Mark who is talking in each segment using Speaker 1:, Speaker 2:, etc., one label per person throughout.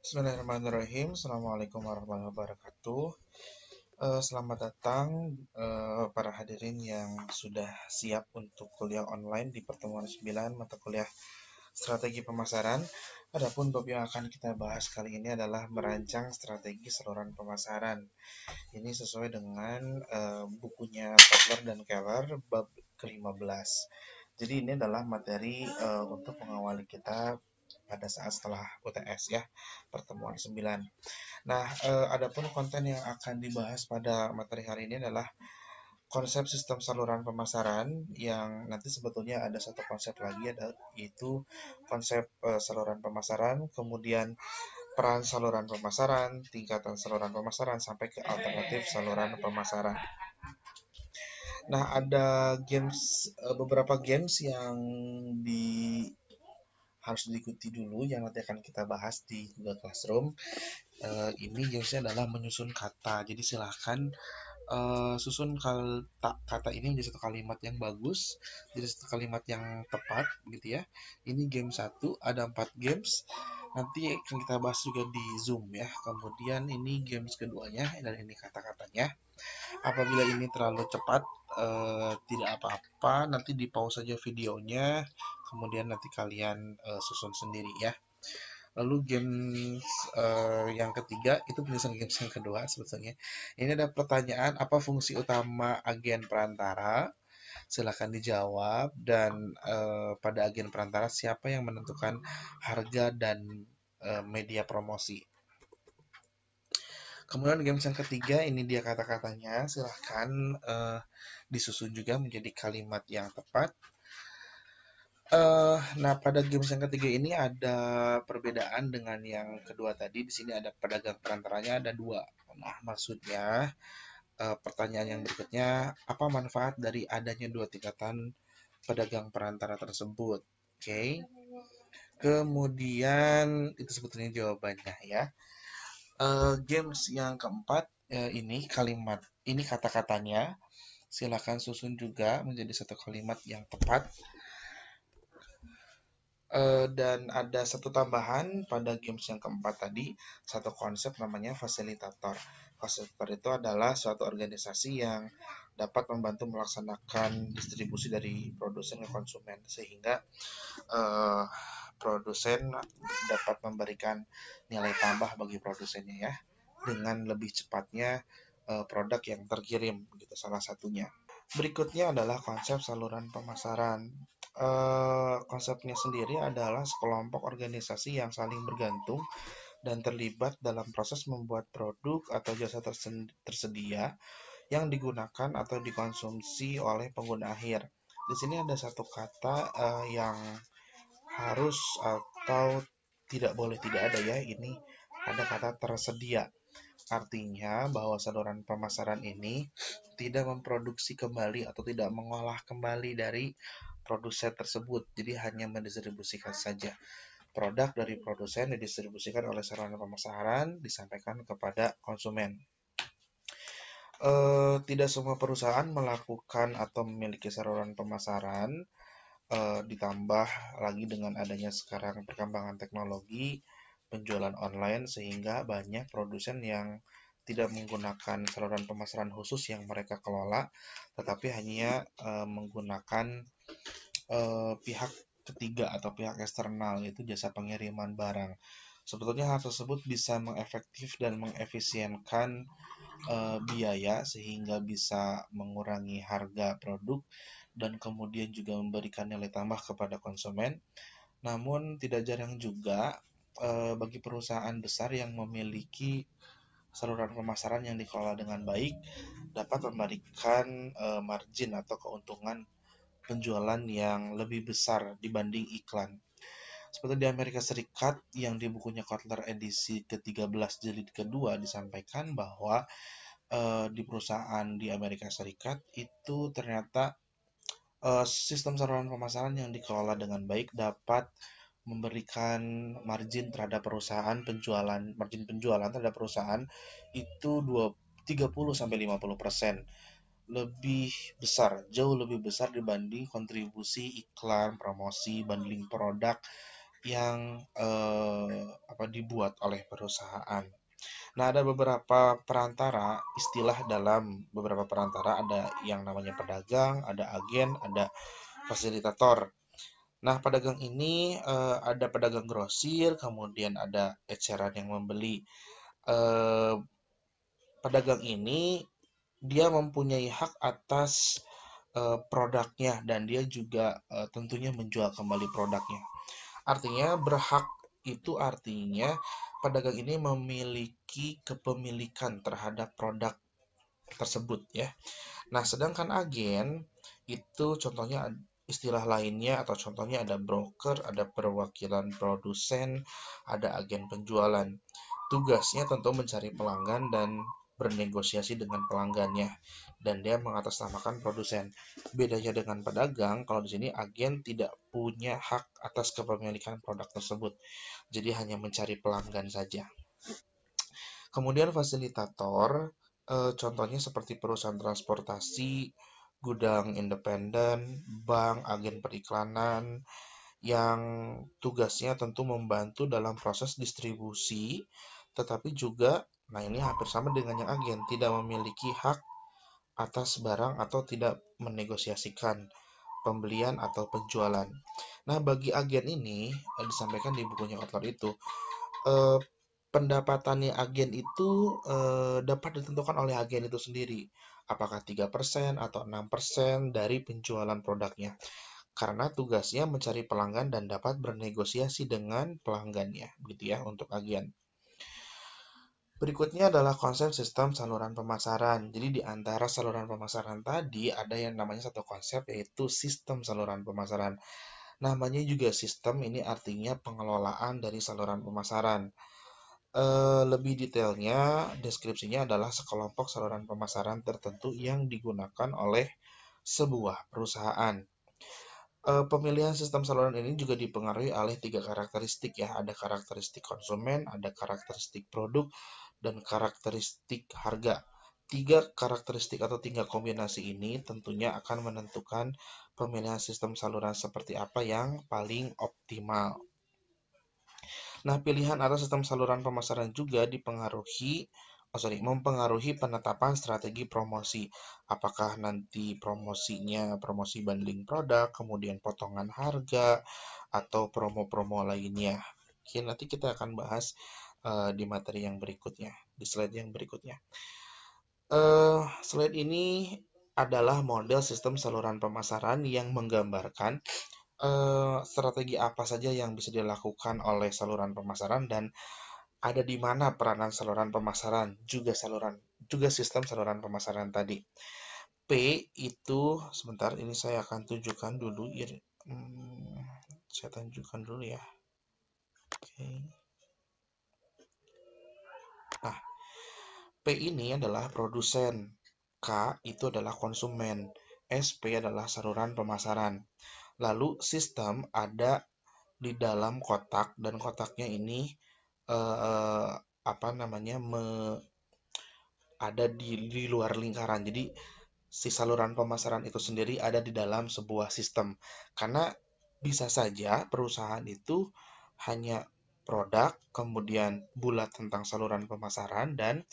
Speaker 1: Bismillahirrahmanirrahim. Assalamualaikum warahmatullahi wabarakatuh. Selamat datang para hadirin yang sudah siap untuk kuliah online di pertemuan 9 mata kuliah strategi pemasaran. Adapun bab yang akan kita bahas kali ini adalah merancang strategi saluran pemasaran. Ini sesuai dengan bukunya Kotler dan Keller bab ke-15. Jadi ini adalah materi untuk mengawali kita pada saat setelah UTS ya, pertemuan 9. Nah, adapun konten yang akan dibahas pada materi hari ini adalah konsep sistem saluran pemasaran yang nanti sebetulnya ada satu konsep lagi yaitu konsep saluran pemasaran, kemudian peran saluran pemasaran, tingkatan saluran pemasaran sampai ke alternatif saluran pemasaran. Nah, ada beberapa games yang di harus diikuti dulu yang nanti akan kita bahas di Google Classroom. Ini gamesnya adalah menyusun kata. Jadi silahkan susun kata ini menjadi satu kalimat yang bagus, jadi satu kalimat yang tepat, gitu ya. Ini game satu, ada 4 games. Nanti akan kita bahas juga di Zoom ya. Kemudian ini games keduanya dan ini kata-katanya. Apabila ini terlalu cepat, tidak apa-apa. Nanti di pause saja videonya. Kemudian nanti kalian susun sendiri ya. Lalu games yang ketiga itu penyusun games yang kedua sebetulnya. Ini ada pertanyaan, apa fungsi utama agen perantara? Silakan dijawab. Dan pada agen perantara siapa yang menentukan harga dan media promosi? Kemudian games yang ketiga ini dia kata-katanya. Silahkan disusun juga menjadi kalimat yang tepat. Nah, pada games yang ketiga ini ada perbedaan dengan yang kedua tadi. Di sini ada pedagang perantaranya ada 2. Nah, maksudnya pertanyaan yang berikutnya, apa manfaat dari adanya 2 tingkatan pedagang perantara tersebut? Oke. Kemudian itu sebetulnya jawabannya ya. Games yang keempat ini kata-katanya. Silakan susun juga menjadi satu kalimat yang tepat. Dan ada satu tambahan pada games yang keempat tadi, satu konsep namanya fasilitator. Fasilitator itu adalah suatu organisasi yang dapat membantu melaksanakan distribusi dari produsen ke konsumen, sehingga eh, produsen dapat memberikan nilai tambah bagi produsennya ya, dengan lebih cepatnya produk yang terkirim, gitu salah satunya. Berikutnya adalah konsep saluran pemasaran. Konsepnya sendiri adalah sekelompok organisasi yang saling bergantung dan terlibat dalam proses membuat produk atau jasa tersedia yang digunakan atau dikonsumsi oleh pengguna akhir. Di sini ada satu kata yang harus atau tidak boleh tidak ada ya. Ini ada kata tersedia. Artinya bahwa saluran pemasaran ini tidak memproduksi kembali atau tidak mengolah kembali dari produsen tersebut. Jadi hanya mendistribusikan saja. Produk dari produsen didistribusikan oleh saluran pemasaran disampaikan kepada konsumen. Tidak semua perusahaan melakukan atau memiliki saluran pemasaran. Ditambah lagi dengan adanya sekarang perkembangan teknologi, penjualan online, sehingga banyak produsen yang tidak menggunakan saluran pemasaran khusus yang mereka kelola, tetapi hanya menggunakan pihak ketiga atau pihak eksternal, yaitu jasa pengiriman barang. Sebetulnya hal tersebut bisa mengefektif dan mengefisienkan biaya sehingga bisa mengurangi harga produk dan kemudian juga memberikan nilai tambah kepada konsumen. Namun tidak jarang juga bagi perusahaan besar yang memiliki saluran pemasaran yang dikelola dengan baik dapat memberikan margin atau keuntungan penjualan yang lebih besar dibanding iklan. Seperti di Amerika Serikat yang di bukunya Kotler edisi ke-13 jilid kedua disampaikan bahwa di perusahaan di Amerika Serikat itu ternyata sistem saluran pemasaran yang dikelola dengan baik dapat memberikan margin terhadap perusahaan margin penjualan terhadap perusahaan itu 30-50% lebih besar, jauh lebih besar dibanding kontribusi iklan, promosi, bundling produk yang dibuat oleh perusahaan. Nah, ada beberapa perantara, istilah dalam beberapa perantara, ada yang namanya pedagang, ada agen, ada fasilitator. Nah, pedagang ini ada pedagang grosir, kemudian ada eceran yang membeli. Eh, Pedagang ini dia mempunyai hak atas produknya, dan dia juga tentunya menjual kembali produknya. Artinya berhak itu artinya pedagang ini memiliki kepemilikan terhadap produk tersebut ya. Nah, sedangkan agen itu contohnya istilah lainnya atau contohnya ada broker, ada perwakilan produsen, ada agen penjualan. Tugasnya tentu mencari pelanggan dan bernegosiasi dengan pelanggannya, dan dia mengatasnamakan produsen. Bedanya dengan pedagang, kalau di sini agen tidak punya hak atas kepemilikan produk tersebut, jadi hanya mencari pelanggan saja. Kemudian fasilitator, contohnya seperti perusahaan transportasi, gudang independen, bank, agen periklanan, yang tugasnya tentu membantu dalam proses distribusi, tetapi juga, nah ini hampir sama dengan yang agen, tidak memiliki hak atas barang atau tidak menegosiasikan pembelian atau penjualan. Nah, bagi agen ini, disampaikan di bukunya author itu, eh, pendapatannya agen itu dapat ditentukan oleh agen itu sendiri. Apakah 3% atau 6% dari penjualan produknya. Karena tugasnya mencari pelanggan dan dapat bernegosiasi dengan pelanggannya, gitu ya, untuk agen. Berikutnya adalah konsep sistem saluran pemasaran. Jadi di antara saluran pemasaran tadi ada yang namanya satu konsep, yaitu sistem saluran pemasaran. Namanya juga sistem, ini artinya pengelolaan dari saluran pemasaran. Lebih detailnya, deskripsinya adalah sekelompok saluran pemasaran tertentu yang digunakan oleh sebuah perusahaan. Pemilihan sistem saluran ini juga dipengaruhi oleh 3 karakteristik ya. Ada karakteristik konsumen, ada karakteristik produk, dan karakteristik harga. 3 karakteristik atau 3 kombinasi ini tentunya akan menentukan pemilihan sistem saluran seperti apa yang paling optimal. Nah, pilihan atas sistem saluran pemasaran juga mempengaruhi penetapan strategi promosi. Apakah nanti promosinya promosi bundling produk, kemudian potongan harga, atau promo-promo lainnya. Oke, nanti kita akan bahas di materi yang berikutnya, di slide yang berikutnya. Slide ini adalah model sistem saluran pemasaran yang menggambarkan strategi apa saja yang bisa dilakukan oleh saluran pemasaran dan ada di mana peranan saluran pemasaran juga sistem saluran pemasaran tadi. P itu sebentar, ini saya akan tunjukkan dulu ya. Saya tunjukkan dulu ya. Oke. Nah, P ini adalah produsen, K itu adalah konsumen, SP adalah saluran pemasaran. Lalu sistem ada di dalam kotak, dan kotaknya ini ada di luar lingkaran. Jadi si saluran pemasaran itu sendiri ada di dalam sebuah sistem. Karena bisa saja perusahaan itu hanya produk, kemudian bulat tentang saluran pemasaran dan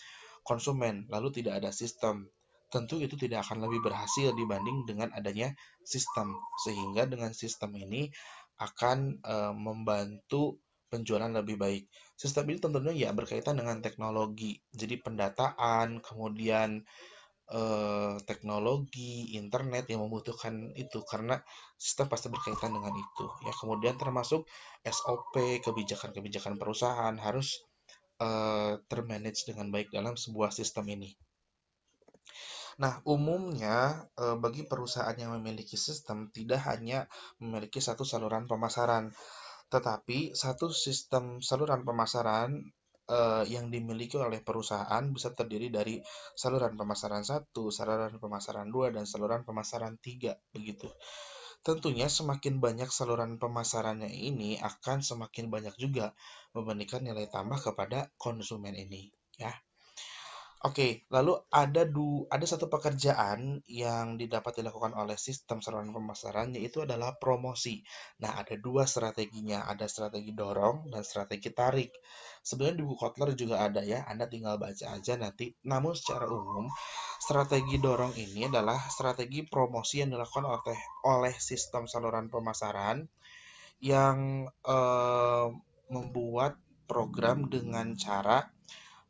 Speaker 1: konsumen, lalu tidak ada sistem. Tentu itu tidak akan lebih berhasil dibanding dengan adanya sistem. Sehingga dengan sistem ini akan membantu penjualan lebih baik. Sistem ini tentunya ya berkaitan dengan teknologi. Jadi pendataan, kemudian teknologi, internet yang membutuhkan itu, karena sistem pasti berkaitan dengan itu. Ya, kemudian termasuk SOP, kebijakan-kebijakan perusahaan harus termanage dengan baik dalam sebuah sistem ini. Nah, umumnya bagi perusahaan yang memiliki sistem tidak hanya memiliki satu saluran pemasaran, tetapi satu sistem saluran pemasaran yang dimiliki oleh perusahaan bisa terdiri dari saluran pemasaran 1, saluran pemasaran 2, dan saluran pemasaran 3, begitu. Tentunya semakin banyak saluran pemasarannya ini akan semakin banyak juga memberikan nilai tambah kepada konsumen ini, ya. Oke, lalu ada satu pekerjaan yang dilakukan oleh sistem saluran pemasaran, yaitu adalah promosi. Nah, ada dua strateginya, ada strategi dorong dan strategi tarik. Sebenarnya di buku Kotler juga ada ya, Anda tinggal baca aja nanti. Namun secara umum, strategi dorong ini adalah strategi promosi yang dilakukan oleh sistem saluran pemasaran yang membuat program dengan cara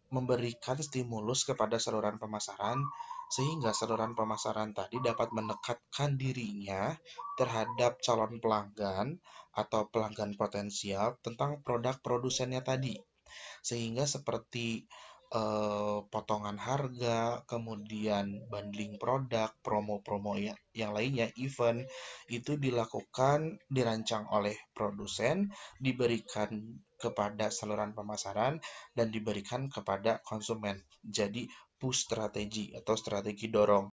Speaker 1: memberikan stimulus kepada saluran pemasaran sehingga saluran pemasaran tadi dapat mendekatkan dirinya terhadap calon pelanggan atau pelanggan potensial tentang produk produsennya tadi. Sehingga seperti potongan harga, kemudian bundling produk, promo-promo yang lainnya, event itu dirancang oleh produsen, diberikan kepada saluran pemasaran dan diberikan kepada konsumen. Jadi push strategi atau strategi dorong.